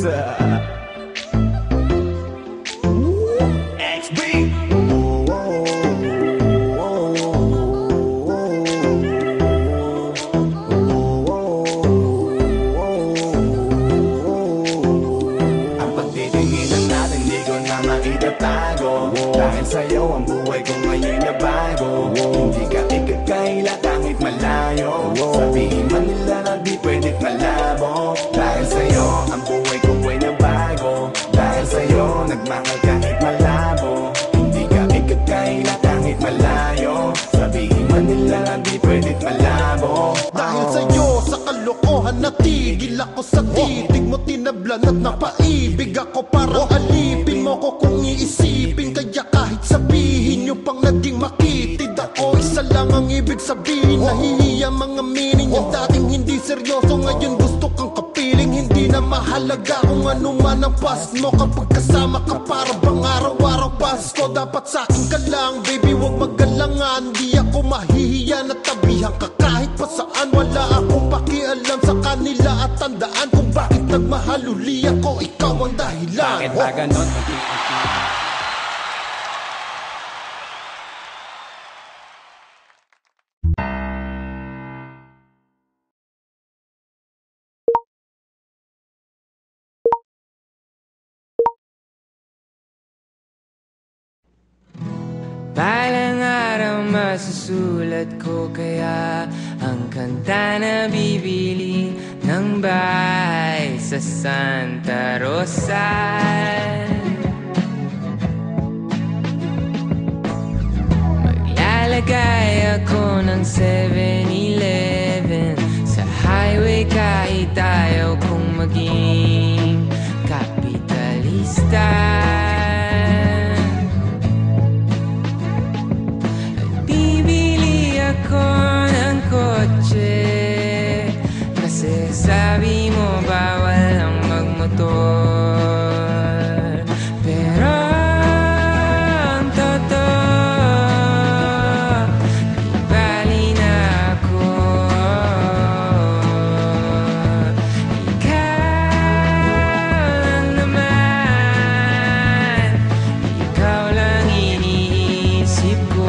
XB. Ang pagtitinginan natin di ko na maitatago. Dahil sa'yo ang buhay ko ngayon na bago. Hindi ka ikakaila kahit malayo. Sabihin man nila na di pwedeng malabo. Dahil sa'yo ang buhay ko ay nabago. Dahil sa'yo nagmahal kahit malabo. Hindi ka ikakaila kahit malayo. Sabihin man nila na di pwedeng malabo. Dahil sa'yo sa kalokohan natigil ako sa titig mo, tinablan at napaibig ako. Parang alipin mo ko kung iisipin. Kaya kahit sabihin nyo pang naging makitid ako, isa lang ang ibig sabihin. Nahihiya mga meaning. Yung dating hindi seryoso ngayon gusto kang kapiling. Hindi na mahalaga kung ano man ang past mo. Kapag kasama ka para bang araw-araw Pasko. Dapat sa'kin ka lang baby, wag magalangan. Di ako mahihiya na tabihan ka kahit pa saan. Wala akong pakialam sa kanila at tandaan kung bakit nagmahal uli ako. Ikaw ang dahilan. Bakit ba ganon? Balang araw masusulat ko kaya ang kanta na bibili ng bahay sa Santa Rosa. Maglalagay ako ng 7-Eleven sa highway kahit ayaw kong maging kapitalista. Ako ng kotse kasi sabi mo bawal ang magmotor. Pero ang totoo, di bali na ako. Ikaw lang naman, ikaw lang iniisip ko.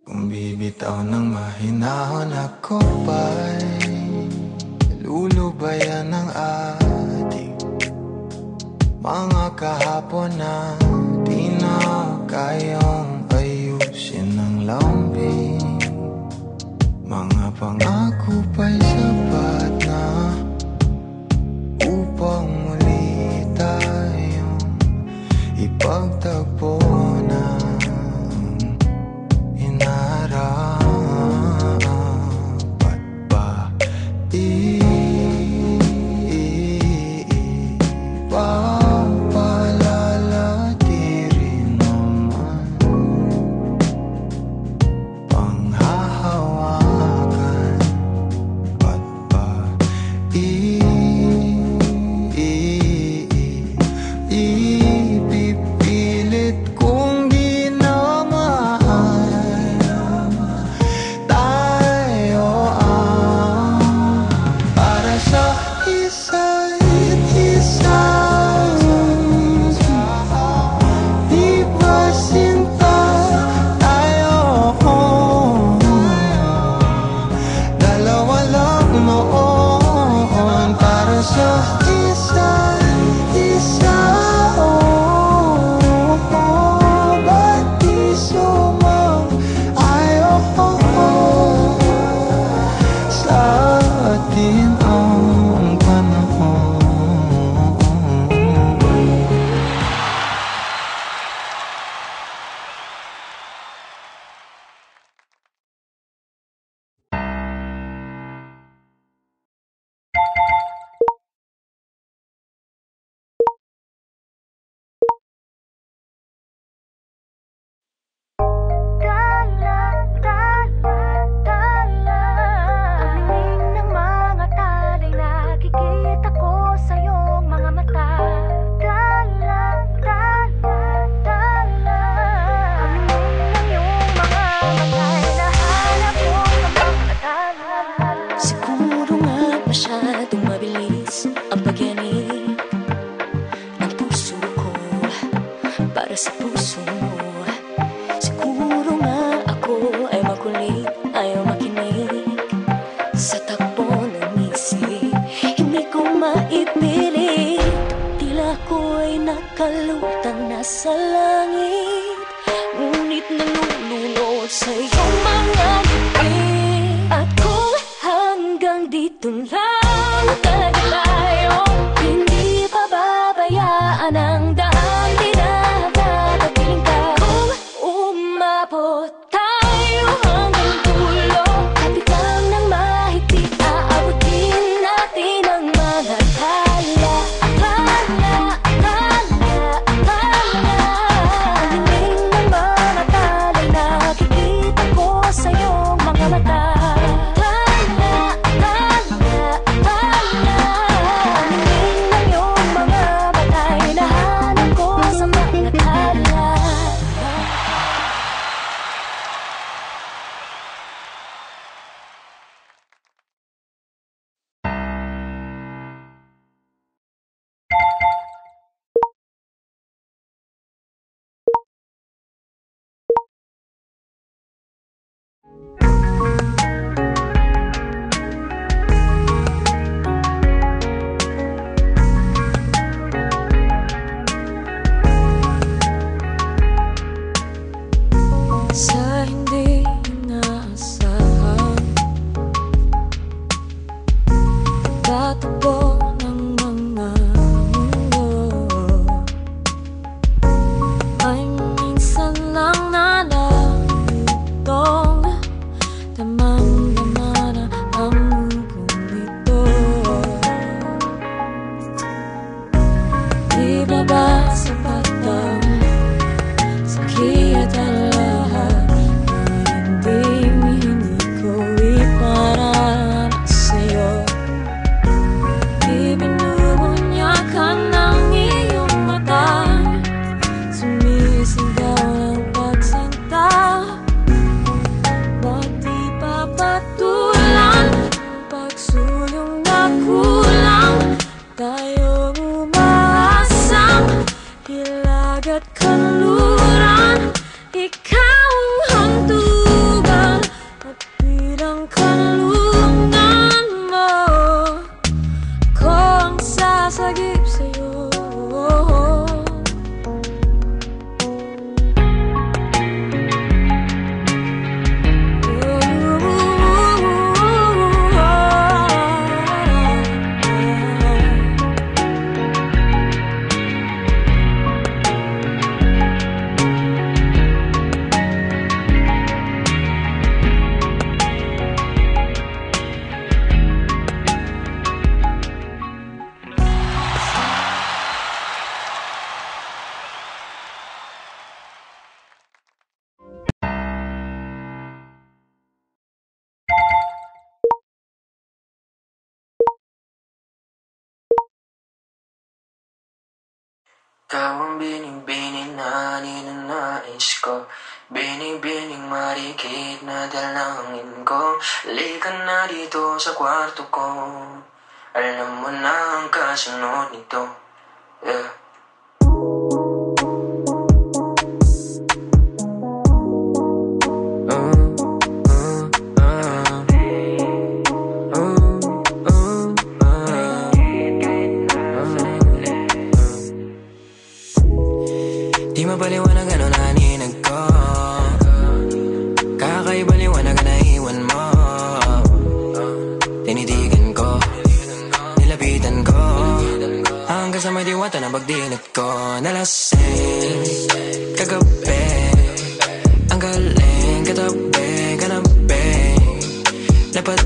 Kung bibitaw ng mahinahon ako ba'y lulubayan ng ating mga kahapon na di na kayang ayusin ng lambing. Mga pangako pa'y sapat na upang muli tayong ipagtagpo na dapat ba ipapalalati rin naman panghahawakan? Ba't ba ipipilit ko para sa puso mo. Siguro nga ako ay makulit, ayaw makinig sa takbo ng isip. Hindi ko maipilit, tila ko ay nakalutang nasa langit, ngunit nalulunod sa iyong mga ngiti. At kung hanggang dito lang talaga tayo, hindi pababayaan ang daan, di nakakapiling ka. Kung umabot tayo hanggang dulo, kapit lang ng mahigpit, aabutin natin ang mga akala. Ang dinig ng mga talay, nakikita ko sa iyong mga mata. Sa hindi inaasahan, tatakbo ng mga mundo ay minsan lang nalulutong, damang-dama na ang mugong ito. Di ba ba sapat ang sakit at lahat na hindi ko iparaanan sa'yo? Ibinubunyakan ng iyong mata, sumisigaw ng pagsinta. Ba't di papatulan pagsulong na kulang? Tayo umaasang hilag at kanluran, ikaw ang hantugan at bilang kanlungan mo, ko ang sasagip sa'yo. Ikaw ang bining-bining na ninanais ko, bining-bining marikit na dalangin ko. Halika na dito sa kwarto ko, alam mo na ang kasunod nito. Yeah. Di mapaliwanag ano naninag ko, kakaibaliwanag na iwan mo. Tinitigan ko, nilapitan ko, hanggang sa may diwata na pagdilat ko. Nalasing kagabi, ang galing katabi, kanabi, dapat